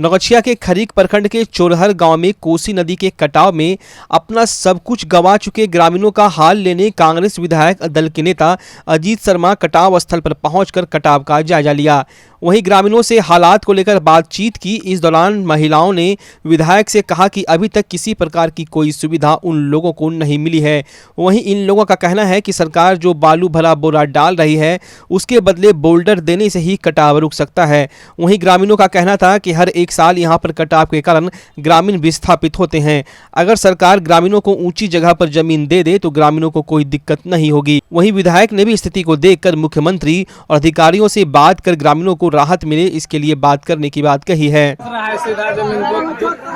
नौगछिया के खरीक प्रखंड के चोरहर गांव में कोसी नदी के कटाव में अपना सब कुछ गंवा चुके ग्रामीणों का हाल लेने कांग्रेस विधायक दल के नेता अजीत शर्मा कटाव स्थल पर पहुंचकर कटाव का जायजा लिया। वहीं ग्रामीणों से हालात को लेकर बातचीत की। इस दौरान महिलाओं ने विधायक से कहा कि अभी तक किसी प्रकार की कोई सुविधा उन लोगों को नहीं मिली है। वहीं इन लोगों का कहना है कि सरकार जो बालू भरा बोरा डाल रही है उसके बदले बोल्डर देने से ही कटाव रुक सकता है। वहीं ग्रामीणों का कहना था कि हर एक साल यहां पर कटाव के कारण ग्रामीण विस्थापित होते हैं। अगर सरकार ग्रामीणों को ऊंची जगह पर जमीन दे दे तो ग्रामीणों को कोई दिक्कत नहीं होगी। वहीं विधायक ने भी स्थिति को देखकर मुख्यमंत्री और अधिकारियों से बात कर ग्रामीणों को राहत मिले इसके लिए बात करने की बात कही है। सीधा जमीन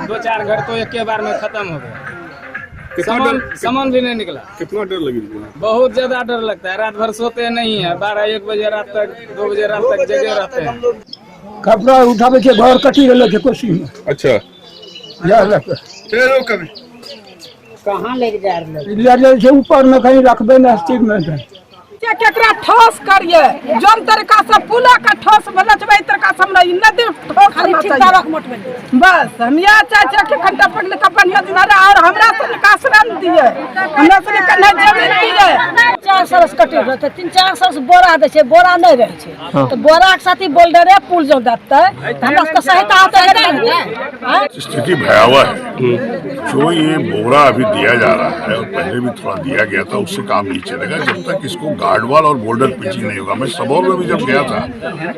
दो चार घर तो एक के बार में खत्म हो गया। सामान भी नहीं निकला। कितना डर लगी? बहुत ज्यादा डर लगता है। रात भर सोते नहीं है। 12-1 बजे रात तक 2 बजे रात तक जगे रहते हैं। कपड़ा उठावे के घर कटी रहले के कोसी में। अच्छा कभी कहाँ ले जा रहे से ऊपर में कहीं रखबे न स्थिर में केकरा ठोस करिए जोन तरीका से पुला का ठोस बनचबे तरीका से हमरा नदी ठोस बस हम या चाचा के घंटा पगले का बढ़िया दिनारा और हमरा से निकास न दिए हमरा से कन्ने जमीन दिए 4 साल से कटे रहते 3-4 साल से बोरा दे छे बोरा नहीं रहे छे तो बोरा के साथी बोल्डरे पुल जो देते हमरा से सहायता होते है। स्थिति भयावह है। जो ये बोरा अभी दिया जा रहा है और पहले भी थोड़ा दिया गया था उससे काम नहीं चलेगा जब तक इसको गार्डवाल और बोल्डर पिचिंग नहीं होगा। मैं सबौर में भी जब गया था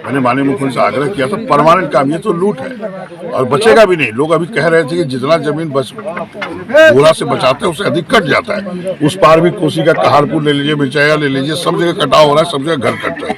मैंने माननीय मुख्यमंत्री से आग्रह किया था परमानेंट काम, ये तो लूट है और बचेगा भी नहीं। लोग अभी कह रहे थे कि जितना जमीन बस बोरा से बचाते हैं उससे अधिक कट जाता है। उस पार भी कोसी का कहारपुर ले लीजिए, मिर्चाया ले लीजिए, सब जगह कटाव हो रहा है, सब जगह घर कट रहा है।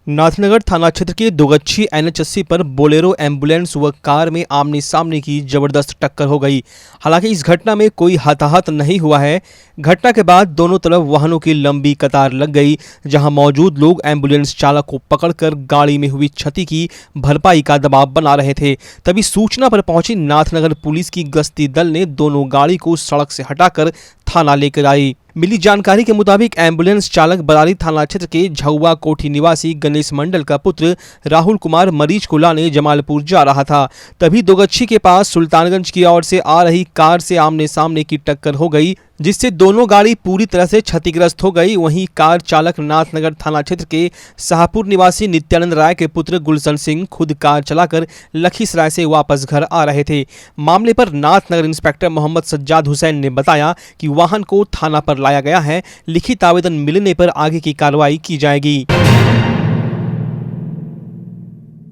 नाथनगर थाना क्षेत्र के दोगच्छी NH80 पर बोलेरो एम्बुलेंस व कार में आमने सामने की जबरदस्त टक्कर हो गई। हालांकि इस घटना में कोई हताहत नहीं हुआ है। घटना के बाद दोनों तरफ वाहनों की लंबी कतार लग गई, जहां मौजूद लोग एम्बुलेंस चालक को पकड़कर गाड़ी में हुई क्षति की भरपाई का दबाव बना रहे थे। तभी सूचना पर पहुंची नाथनगर पुलिस की गश्ती दल ने दोनों गाड़ी को सड़क से हटाकर थाना लेकर आई। मिली जानकारी के मुताबिक एम्बुलेंस चालक बरारी थाना क्षेत्र के झौवा कोठी निवासी गणेश मंडल का पुत्र राहुल कुमार मरीज को लाने जमालपुर जा रहा था। तभी दोगच्छी के पास सुल्तानगंज की ओर से आ रही कार से आमने सामने की टक्कर हो गई, जिससे दोनों गाड़ी पूरी तरह से क्षतिग्रस्त हो गई। वहीं कार चालक नाथनगर थाना क्षेत्र के शाहपुर निवासी नित्यानंद राय के पुत्र गुलशन सिंह खुद कार चलाकर लखीसराय से वापस घर आ रहे थे। मामले पर नाथनगर इंस्पेक्टर मोहम्मद सज्जाद हुसैन ने बताया कि वाहन को थाना पर लाया गया है। लिखित आवेदन मिलने पर आगे की कार्रवाई की जाएगी।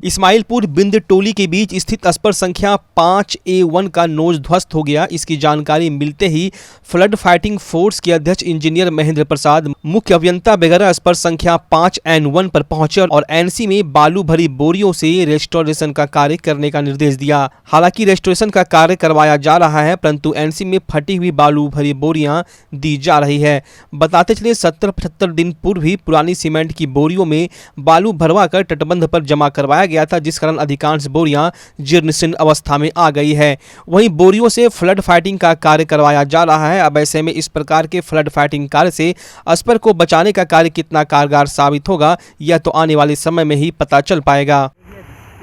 इस्माइलपुर बिंद टोली के बीच स्थित स्पर संख्या 5A1 का नोज ध्वस्त हो गया। इसकी जानकारी मिलते ही फ्लड फाइटिंग फोर्स के अध्यक्ष इंजीनियर महेंद्र प्रसाद, मुख्य अभियंता वगैरह स्पर संख्या 5N1 पर पहुंचे और NC में बालू भरी बोरियों से रेस्टोरेशन का कार्य करने का निर्देश दिया। हालांकि रेस्टोरेशन का कार्य करवाया जा रहा है, परंतु NC में फटी हुई बालू भरी बोरियां दी जा रही है। बताते चले 70-75 दिन पूर्व ही पुरानी सीमेंट की बोरियों में बालू भरवा कर तटबंध पर जमा करवाया गया था, जिस कारण अधिकांश बोरियां जीर्णशीर्ण अवस्था में आ गई है। वहीं बोरियों से फ्लड फाइटिंग का कार्य करवाया जा रहा है। अब ऐसे में इस प्रकार के फ्लड फाइटिंग कार्य से स्पर को बचाने का कार्य कितना कारगर साबित होगा यह तो आने वाले समय में ही पता चल पाएगा।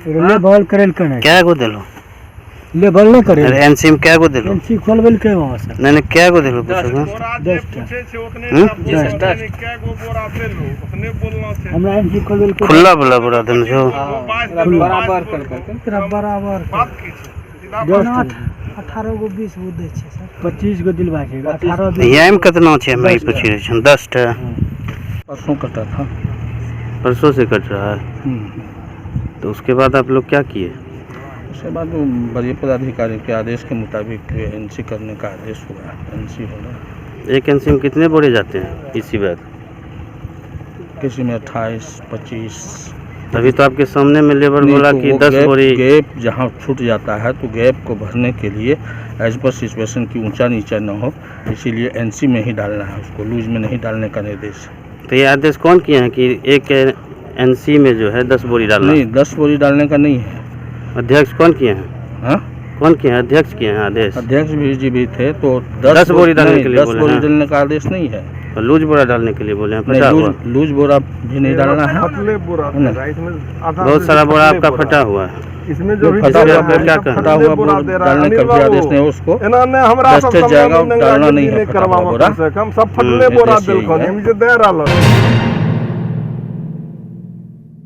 क्या को दिलो लेवल न करे एनसी में क्या को दिलो एनसी खोलबल के वहां से नहीं क्या को दिलो पूछो हमरा एनसी खोलबल के खुला बोला बड़ा दिन जो बराबर कर बराबर 18 गो 20 गो दे छै सर 25 गो दिलवा छै 18 यहां में कितना छै मैं पूछ रही हूं 10 टा परसों कटा था परसों से कट रहा है। तो उसके बाद आप लोग क्या किए? उसके बाद वरीय पदाधिकारी के आदेश के मुताबिक एनसी करने का आदेश हुआ। एनसी होगा। एक एनसी में कितने बोरे जाते हैं इसी बार? किसी में 28-25। अभी तो आपके सामने में लेबर बोला कि 10 बोरी गैप जहाँ छूट जाता है तो गैप को भरने के लिए एज पर सिचुएशन की ऊंचा नीचा न हो, इसीलिए एनसी में ही डालना है, उसको लूज में नहीं डालने का निर्देश है। तो ये आदेश कौन किए हैं कि एक एनसी में जो है 10 बोरी डालना? नहीं, 10 बोरी डालने का नहीं है। अध्यक्ष कौन किए हैं? हाँ, कौन किए हैं? अध्यक्ष किए हैं आदेश। अध्यक्ष भी थे तो 10 बोरी डालने के लिए 10 बोरी डालने का आदेश नहीं है। और लूज बोरा डालने के लिए बोले हैं, फटा हुआ लूज बोरा भी नहीं डालना है, बहुत सारा बोरा आपका फटा हुआ है। इसमें जो भी फटा हुआ बोरा डालने का भी आदेश नहीं, उसको इन्होंने हमरा सब दस्ते जाएगा डालना नहीं है फटा हुआ बोरा। हम सब फटले बोरा दिलखन हम जे दे रहल।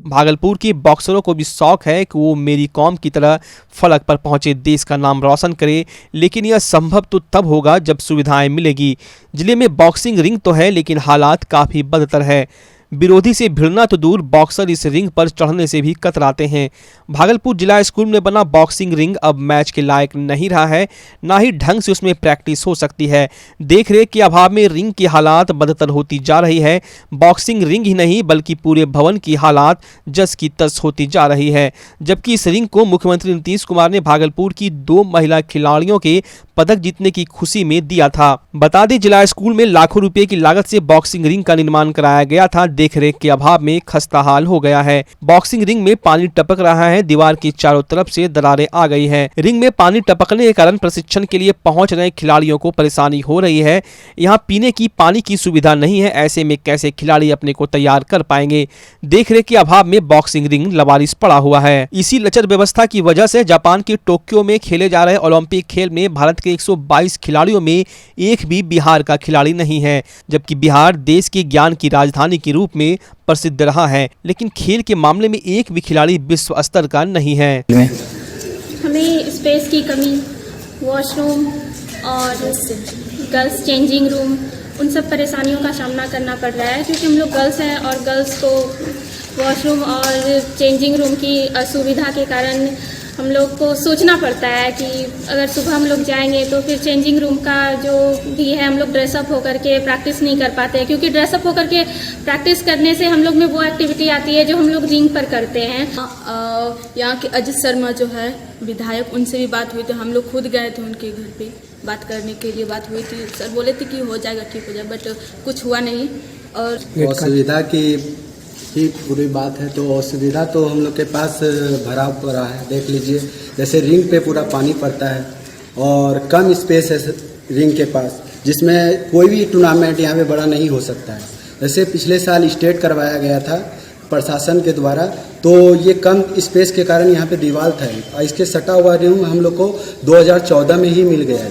भागलपुर के बॉक्सरों को भी शौक है कि वो मेरी कॉम की तरह फलक पर पहुंचे, देश का नाम रोशन करे, लेकिन यह संभव तो तब होगा जब सुविधाएं मिलेगी। जिले में बॉक्सिंग रिंग तो है लेकिन हालात काफ़ी बदतर है। विरोधी से भिड़ना तो दूर, बॉक्सर इस रिंग पर चढ़ने से भी कतराते हैं। भागलपुर जिला स्कूल में बना बॉक्सिंग रिंग अब मैच के लायक नहीं रहा है, ना ही ढंग से उसमें प्रैक्टिस हो सकती है। देखरेख के अभाव में रिंग की हालात बदतर होती जा रही है। बॉक्सिंग रिंग ही नहीं बल्कि पूरे भवन की हालात जस की तस होती जा रही है। जबकि इस रिंग को मुख्यमंत्री नीतीश कुमार ने भागलपुर की 2 महिला खिलाड़ियों के पदक जीतने की खुशी में दिया था। बता दें, जिला स्कूल में लाखों रुपए की लागत से बॉक्सिंग रिंग का निर्माण कराया गया था। देखरेख के अभाव में खस्ता हाल हो गया है। बॉक्सिंग रिंग में पानी टपक रहा है, दीवार की चारों तरफ से दरारें आ गई हैं। रिंग में पानी टपकने के कारण प्रशिक्षण के लिए पहुंच रहे खिलाड़ियों को परेशानी हो रही है। यहाँ पीने की पानी की सुविधा नहीं है, ऐसे में कैसे खिलाड़ी अपने को तैयार कर पाएंगे। देखरेख के अभाव में बॉक्सिंग रिंग लवारिस पड़ा हुआ है। इसी लचर व्यवस्था की वजह से जापान के टोक्यो में खेले जा रहे ओलंपिक खेल में भारत के 122 खिलाड़ियों में एक भी बिहार का खिलाड़ी नहीं है, जबकि बिहार देश के ज्ञान की राजधानी के रूप में प्रसिद्ध रहा है, लेकिन खेल के मामले में एक भी खिलाड़ी विश्व स्तर का नहीं है। हमें स्पेस की कमी, वॉशरूम और गर्ल्स चेंजिंग रूम, उन सब परेशानियों का सामना करना पड़ रहा है, क्योंकि हम लोग गर्ल्स हैं और गर्ल्स को वॉशरूम और चेंजिंग रूम की असुविधा के कारण हम लोग को सोचना पड़ता है कि अगर सुबह हम लोग जाएंगे तो फिर चेंजिंग रूम का जो भी है हम लोग ड्रेसअप होकर के प्रैक्टिस नहीं कर पाते हैं, क्योंकि ड्रेसअप होकर के प्रैक्टिस करने से हम लोग में वो एक्टिविटी आती है जो हम लोग रिंग पर करते हैं। यहाँ के अजित शर्मा जो है विधायक, उनसे भी बात हुई थी, हम लोग खुद गए थे उनके घर पे बात करने के लिए, बात हुई थी। सर बोले थे कि हो जाएगा, ठीक हो जाएगा, बट कुछ हुआ नहीं। और असुविधा की ही पूरी बात है, तो असुविधा तो हम लोग के पास भरा पड़ा है। देख लीजिए, जैसे रिंग पे पूरा पानी पड़ता है और कम स्पेस है रिंग के पास, जिसमें कोई भी टूर्नामेंट यहाँ पे बड़ा नहीं हो सकता है। जैसे पिछले साल स्टेट करवाया गया था प्रशासन के द्वारा, तो ये कम स्पेस के कारण यहाँ पे दीवार था और इसके सटा हुआ रूम हम लोग को 2014 में ही मिल गया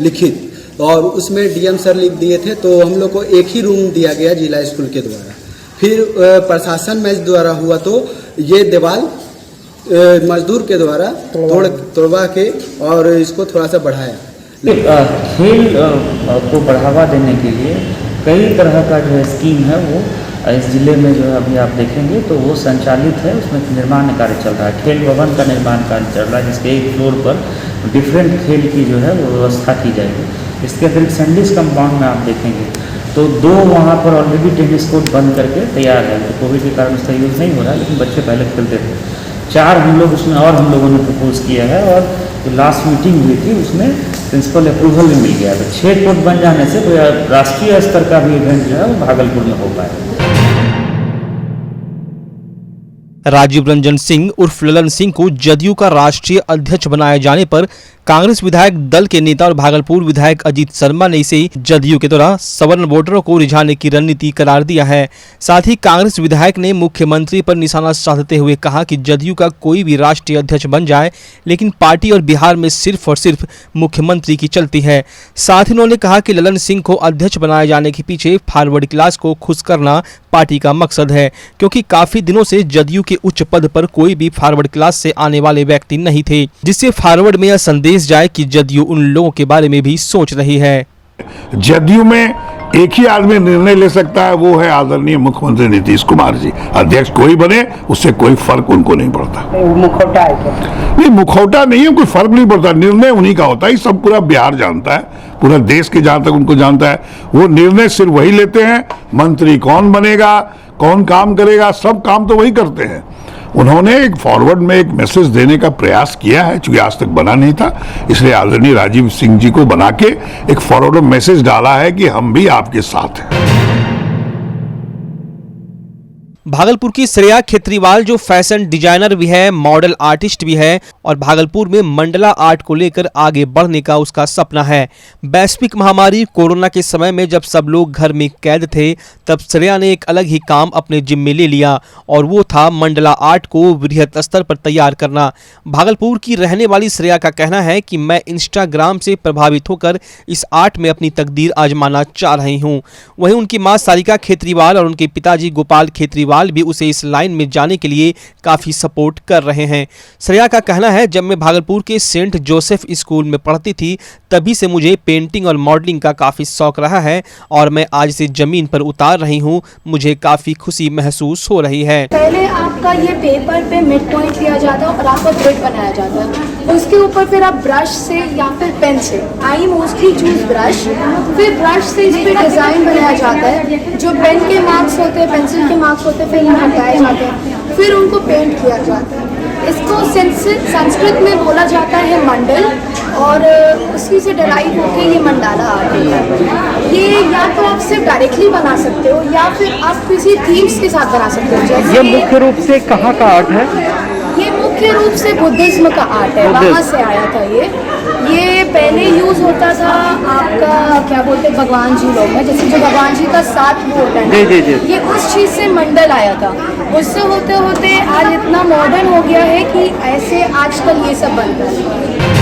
लिखित, और उसमें डीएम सर लिख दिए थे, तो हम लोग को एक ही रूम दिया गया जिला स्कूल के द्वारा। फिर प्रशासन मैच द्वारा हुआ तो ये दीवार मजदूर के द्वारा तोड़वा के और इसको थोड़ा सा बढ़ाया। खेल को बढ़ावा देने के लिए कई तरह का जो है स्कीम है वो इस जिले में जो है अभी आप देखेंगे तो वो संचालित है। उसमें निर्माण कार्य चल रहा है, खेल भवन का निर्माण कार्य चल रहा है, जिसके एक फ्लोर पर डिफरेंट खेल की जो है वो व्यवस्था की जाएगी। इसके अतिरिक्त सैंडिस कंपाउंड में आप देखेंगे तो 2 वहाँ पर ऑलरेडी टेनिस कोर्ट बंद करके तैयार है। तो कोविड के कारण उसका यूज़ नहीं हो रहा है, लेकिन बच्चे पहले खेलते थे। 4 हम लोग उसमें और हम लोगों ने प्रपोज किया है, और जो लास्ट मीटिंग हुई थी उसमें प्रिंसिपल अप्रूवल भी मिल गया। तो 6 कोर्ट बन जाने से कोई राष्ट्रीय स्तर का भी इवेंट जो है वो भागलपुर में हो पाएगा। राजीव रंजन सिंह उर्फ ललन सिंह को जदयू का राष्ट्रीय अध्यक्ष बनाए जाने पर कांग्रेस विधायक दल के नेता और भागलपुर विधायक अजीत शर्मा ने इसे जदयू के द्वारा सवर्ण वोटरों को रिझाने की रणनीति करार दिया है। साथ ही कांग्रेस विधायक ने मुख्यमंत्री पर निशाना साधते हुए कहा कि जदयू का कोई भी राष्ट्रीय अध्यक्ष बन जाए, लेकिन पार्टी और बिहार में सिर्फ और सिर्फ मुख्यमंत्री की चलती है। साथ ही उन्होंने कहा कि ललन सिंह को अध्यक्ष बनाए जाने के पीछे फॉरवर्ड क्लास को खुश करना पार्टी का मकसद है, क्योंकि काफी दिनों से जदयू के उच्च पद पर कोई भी फॉरवर्ड क्लास से आने वाले व्यक्ति नहीं थे, जिससे फॉरवर्ड में यह संदेश जाए कि जदयू उन लोगों के बारे में भी सोच रही है। जदयू में एक ही आदमी निर्णय ले सकता है, वो है आदरणीय मुख्यमंत्री नीतीश कुमार जी। अध्यक्ष कोई बने उससे कोई फर्क उनको नहीं पड़ता। मुखौटा है नहीं, मुखौटा नहीं है, कोई फर्क नहीं पड़ता। निर्णय उन्हीं का होता है, सब पूरा बिहार जानता है, पूरा देश के जहां तक उनको जानता है, वो निर्णय सिर्फ वही लेते हैं। मंत्री कौन बनेगा, कौन काम करेगा, सब काम तो वही करते हैं। उन्होंने एक फॉरवर्ड में एक मैसेज देने का प्रयास किया है, चूंकि आज तक बना नहीं था, इसलिए आदरणीय राजीव सिंह जी को बना के एक फॉरवर्ड मैसेज डाला है कि हम भी आपके साथ हैं। भागलपुर की श्रेया खेत्रीवाल जो फैशन डिजाइनर भी है, मॉडल आर्टिस्ट भी है और भागलपुर में मंडला आर्ट को लेकर आगे बढ़ने का उसका सपना है। वैश्विक महामारी कोरोना के समय में जब सब लोग घर में कैद थे, तब श्रेया ने एक अलग ही काम अपने जिम्मे ले लिया और वो था मंडला आर्ट को वृहद स्तर पर तैयार करना। भागलपुर की रहने वाली श्रेया का कहना है कि मैं इंस्टाग्राम से प्रभावित होकर इस आर्ट में अपनी तकदीर आजमाना चाह रही हूँ। वहीं उनकी मां सारिका खेत्रीवाल और उनके पिताजी गोपाल खेत्रीवाल भी उसे इस लाइन में जाने के लिए काफी सपोर्ट कर रहे हैं। श्रेया का कहना है, जब मैं भागलपुर के सेंट जोसेफ स्कूल में पढ़ती थी तभी से मुझे पेंटिंग और मॉडलिंग का काफी शौक रहा है और मैं आज से जमीन पर उतार रही हूँ। मुझे काफी खुशी महसूस हो रही है। पहले आपका ये पेपर पे मिड पॉइंट लिया जाता है और आपका ग्रिड बनाया जाता है। उसके ऊपर फिर आप ब्रश से या फिर पेन से, आई मोस्टली चूज ब्रश, फिर ब्रश से इस पर डिजाइन बनाया जाता है। जो पेन के मार्क्स होते हैं, पेंसिल के मार्क्स होते हैं, फिर यहाँ हटाए जाते हैं, फिर उनको पेंट किया जाता है। इसको संस्कृत में बोला जाता है मंडल और उसी से डराइव होकर ये मंडाला आर्ट है। ये या तो आप सिर्फ डायरेक्टली बना सकते हो या फिर आप किसी थीम्स के साथ बना सकते हो। जैसे ये मुख्य रूप से कहाँ का आर्ट है? ये मुख्य रूप से बुद्धिज्म का आर्ट है, वहाँ से आया था ये पहले यूज होता था आपका क्या बोलते हैं भगवान जी लोग में, जैसे जो भगवान जी का साथ वो होता है, ये उस चीज़ से मंडल आया था। उससे होते होते आज इतना मॉडर्न हो गया है कि ऐसे आजकल ये सब बनता है।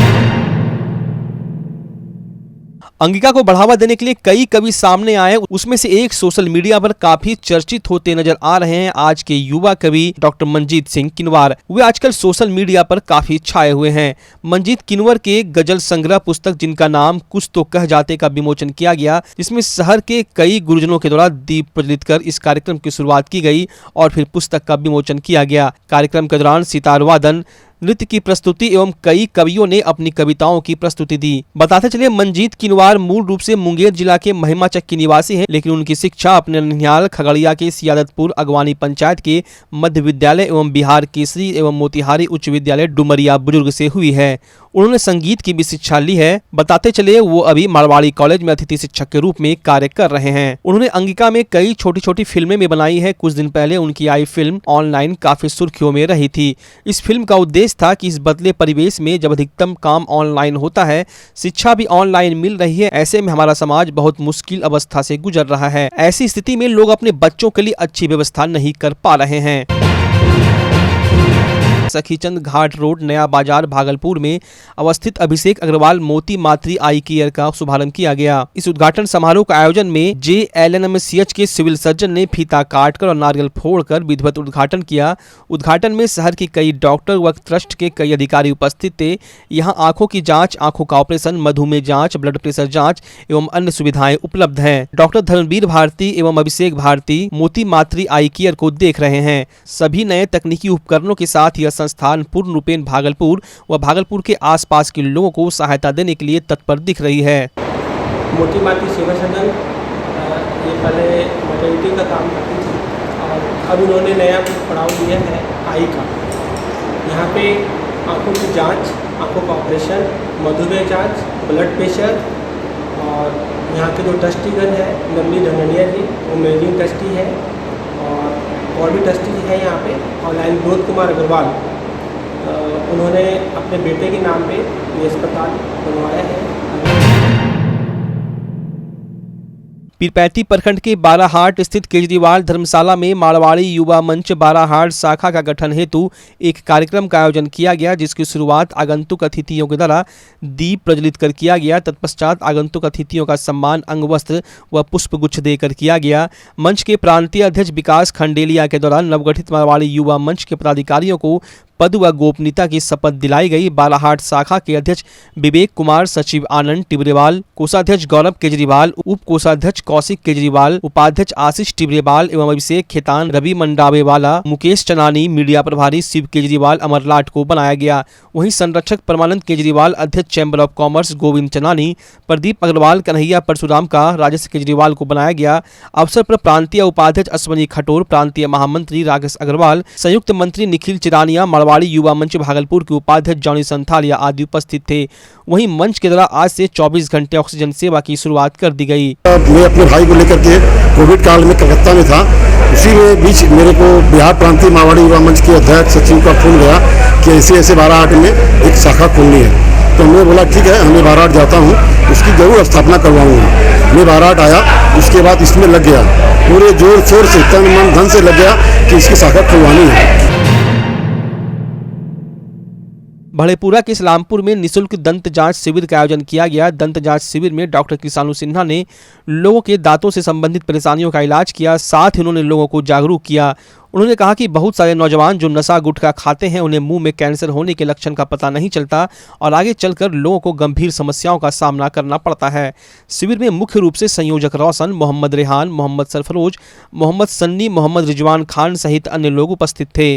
अंगिका को बढ़ावा देने के लिए कई कवि सामने आए, उसमें से एक सोशल मीडिया पर काफी चर्चित होते नजर आ रहे हैं आज के युवा कवि डॉक्टर मंजीत सिंह किनवार। वे आजकल सोशल मीडिया पर काफी छाए हुए हैं। मंजीत किनवर के गजल संग्रह पुस्तक जिनका नाम कुछ तो कह जाते का विमोचन किया गया, जिसमें शहर के कई गुरुजनों के द्वारा दीप प्रज्वलित कर इस कार्यक्रम की शुरुआत की गई और फिर पुस्तक का विमोचन किया गया। कार्यक्रम के दौरान सितार वादन, नृत्य की प्रस्तुति एवं कई कवियों ने अपनी कविताओं की प्रस्तुति दी। बताते चले मंजीत किनवार मूल रूप से मुंगेर जिला के महिमाचक के निवासी हैं, लेकिन उनकी शिक्षा अपने ननिहाल खगड़िया के सियादतपुर अगवानी पंचायत के मध्य विद्यालय एवं बिहार केसरी एवं मोतिहारी उच्च विद्यालय डुमरिया बुजुर्ग से हुई है। उन्होंने संगीत की भी शिक्षा ली है। बताते चले वो अभी मारवाड़ी कॉलेज में अतिथि शिक्षक के रूप में कार्य कर रहे हैं। उन्होंने अंगिका में कई छोटी छोटी फिल्में भी बनाई है। कुछ दिन पहले उनकी आई फिल्म ऑनलाइन काफी सुर्खियों में रही थी। इस फिल्म का उद्देश्य था कि इस बदले परिवेश में जब अधिकतम काम ऑनलाइन होता है, शिक्षा भी ऑनलाइन मिल रही है, ऐसे में हमारा समाज बहुत मुश्किल अवस्था से गुजर रहा है। ऐसी स्थिति में लोग अपने बच्चों के लिए अच्छी व्यवस्था नहीं कर पा रहे हैं। सखीचंद घाट रोड नया बाजार भागलपुर में अवस्थित अभिषेक अग्रवाल मोती मातृ आई केयर का शुभारंभ किया गया। इस उद्घाटन समारोह का आयोजन में JLNMCH के सिविल सर्जन ने फीता काटकर और नारियल फोड़कर विधिवत उद्घाटन किया। उद्घाटन में शहर के कई डॉक्टर व ट्रस्ट के कई अधिकारी उपस्थित थे। यहाँ आंखों की जांच, आंखों का ऑपरेशन, मधुमेह जांच, ब्लड प्रेशर जांच एवं अन्य सुविधाएं उपलब्ध हैं। डॉक्टर धर्मवीर भारती एवं अभिषेक भारती मोती मातृ आई केयर को देख रहे हैं। सभी नए तकनीकी उपकरणों के साथ यह संस्थान पूर्ण रूपेण भागलपुर व भागलपुर के आसपास के लोगों को सहायता देने के लिए तत्पर दिख रही है। मोती मातृ सेवा सदन ये पहले मैटर्निटी का काम करती थी और अब इन्होंने नया पड़ाव लिया है आई का। यहाँ पे आंखों की जांच, आंखों का ऑपरेशन, मधुमेह जांच, ब्लड प्रेशर और यहाँ के जो ट्रस्टीगण है नमनी ढंगनिया जी, वो मैनेजिंग ट्रस्टी है और भी ट्रस्टी है यहाँ पे। ऑनलाइन विनोद कुमार अग्रवाल उन्होंने अपने बेटे के नाम पे ये अस्पताल बनवाया है। पीरपैंती प्रखंड के बाराहाट स्थित केजरीवाल धर्मशाला में मारवाड़ी युवा मंच बाराहाट शाखा का गठन हेतु एक कार्यक्रम का आयोजन किया गया, जिसकी शुरुआत आगंतुक अतिथियों के द्वारा दीप प्रज्वलित कर किया गया। तत्पश्चात आगंतुक अतिथियों का सम्मान अंगवस्त्र व पुष्पगुच्छ देकर किया गया। मंच के प्रांतीय अध्यक्ष विकास खंडेलिया के दौरान नवगठित मारवाड़ी युवा मंच के पदाधिकारियों को पद व गोपनीयता की शपथ दिलाई गई। बालाहाट शाखा के अध्यक्ष विवेक कुमार, सचिव आनंद टिबरेवाल, कोषाध्यक्ष गौरव केजरीवाल, उप कोषाध्यक्ष कौशिक केजरीवाल, उपाध्यक्ष आशीष टिबरेवाल एवं अभिषेक खेतान, रवि मंडावेवाला, मुकेश चनानी, मीडिया प्रभारी शिव केजरीवाल, अमरलाट को बनाया गया। वहीं संरक्षक परमानंद केजरीवाल, अध्यक्ष chamber of commerce Govind Chanani, Pradeep Agarwal, Kanhaiya Parshuram का राजेश केजरीवाल को बनाया गया। अवसर पर प्रांतीय उपाध्यक्ष अश्वनी खटोर, प्रांतीय महामंत्री राकेश अग्रवाल, संयुक्त मंत्री निखिल चिरानिया, मारवाड़ी युवा मंच भागलपुर के उपाध्यक्ष जॉनी संथालिया आदि उपस्थित थे। वहीं मंच के द्वारा आज से 24 घंटे ऑक्सीजन सेवा की शुरुआत कर दी गई। मैं अपने भाई को लेकर के कोविड काल में कलकत्ता में था, उसी में बीच मेरे को बिहार प्रांतीय मारवाड़ी युवा मंच के अध्यक्ष सचिव का फोन गया कि ऐसे बाराहाट में एक शाखा खोलनी है। तो मैं बोला ठीक है, मैं बाराहाट जाता हूँ, उसकी जरूर स्थापना करवाऊंगा। मैं बाराहाट आया, उसके बाद इसमें लग गया, पूरे जोर शोर से तन मन धन से लग गया कि इसकी शाखा खुलवानी है। बढ़ेपुरा के इस्लामपुर में निःशुल्क दंत जांच शिविर का आयोजन किया गया। दंत जांच शिविर में डॉक्टर किसानू सिन्हा ने लोगों के दांतों से संबंधित परेशानियों का इलाज किया। साथ ही उन्होंने लोगों को जागरूक किया। उन्होंने कहा कि बहुत सारे नौजवान जो नशा गुटखा खाते हैं, उन्हें मुंह में कैंसर होने के लक्षण का पता नहीं चलता और आगे चलकर लोगों को गंभीर समस्याओं का सामना करना पड़ता है। शिविर में मुख्य रूप से संयोजक रोशन, मोहम्मद रेहान, मोहम्मद सरफरोज, मोहम्मद सन्नी, मोहम्मद रिजवान खान सहित अन्य लोग उपस्थित थे।